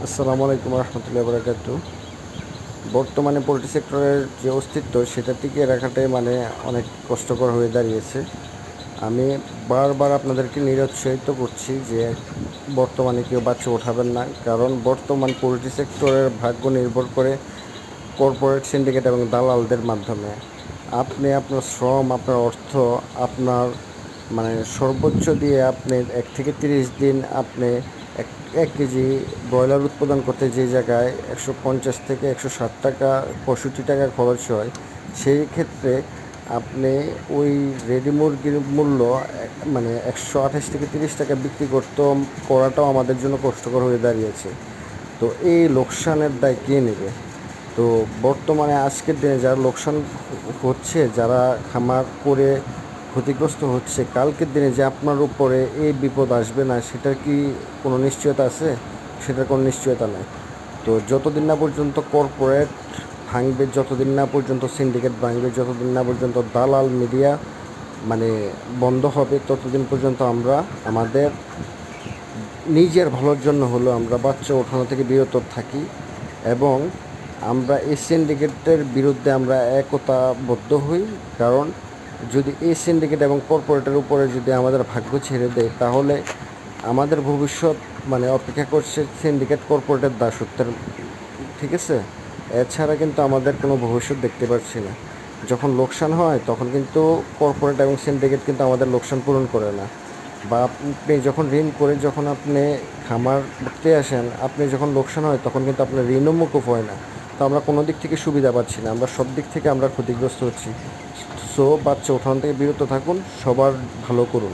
আসসালামু আলাইকুম রহমতুল্লাহ বরকাতু। বর্তমানে পোলট্রি সেক্টরের যে অস্তিত্ব সেটা টিকিয়ে রাখাটাই অনেক কষ্টকর হয়ে দাঁড়িয়েছে। আমি বারবার আপনাদেরকে নিরুৎসাহিত করছি যে বর্তমানে কেউ বাচ্চা ওঠাবেন না, কারণ বর্তমান পোলট্রি সেক্টরের ভাগ্য নির্ভর করে কর্পোরেট সিন্ডিকেট এবং দালালদের মাধ্যমে। আপনি আপনার শ্রম, আপনার অর্থ, আপনার সর্বোচ্চ দিয়ে আপনি 1 থেকে 30 দিন আপনি এক এক কেজি ব্রয়লার উৎপাদন করতে যে জায়গায় 150 থেকে 160 টাকা 65 টাকা খরচ হয়, সেই ক্ষেত্রে আপনি ওই রেডি মুরগির মূল্য 128 থেকে 30 টাকা বিক্রি করাটাও আমাদের জন্য কষ্টকর হয়ে দাঁড়িয়েছে। তো এই লোকসানের দায় কে নেবে? তো বর্তমানে আজকের দিনে যারা লোকসান হচ্ছে, যারা খামার করে ক্ষতিগ্রস্ত হচ্ছে, কালকের দিনে যে আপনার উপরে এই বিপদ আসবে না সেটার কি কোনো নিশ্চয়তা আছে? সেটার কোনো নিশ্চয়তা নেই। তো যতদিন না পর্যন্ত কর্পোরেট ভাঙবে, যতদিন না পর্যন্ত সিন্ডিকেট ভাঙবে, যতদিন না পর্যন্ত দালাল মিডিয়া মানে বন্ধ হবে, ততদিন পর্যন্ত আমরা আমাদের নিজের ভালোর জন্য হলেও আমরা বাচ্চা ওঠানো থেকে বিরত থাকি এবং আমরা এই সিন্ডিকেটের বিরুদ্ধে আমরা একতাবদ্ধ হই। কারণ যদি এই সিন্ডিকেট এবং কর্পোরেটের উপরে যদি আমাদের ভাগ্য ছেড়ে দেয়, তাহলে আমাদের ভবিষ্যৎ অপেক্ষা করছে সিন্ডিকেট কর্পোরেটের দাসত্বের। ঠিক আছে? এছাড়া কিন্তু আমাদের কোনো ভবিষ্যৎ দেখতে পাচ্ছি না। যখন লোকসান হয় তখন কিন্তু কর্পোরেট এবং সিন্ডিকেট কিন্তু আমাদের লোকসান পূরণ করে না। বা আপনি যখন ঋণ করে যখন আপনি খামার করতে আসেন, আপনি যখন লোকসান হয় তখন কিন্তু আপনার ঋণও মকুব হয় না। তো আমরা কোনো দিক থেকে সুবিধা পাচ্ছি না, আমরা সব দিক থেকে আমরা ক্ষতিগ্রস্ত হচ্ছি। সো বাচ্চা ওঠানো থেকে বিরত থাকুন, সবার ভালো করুন।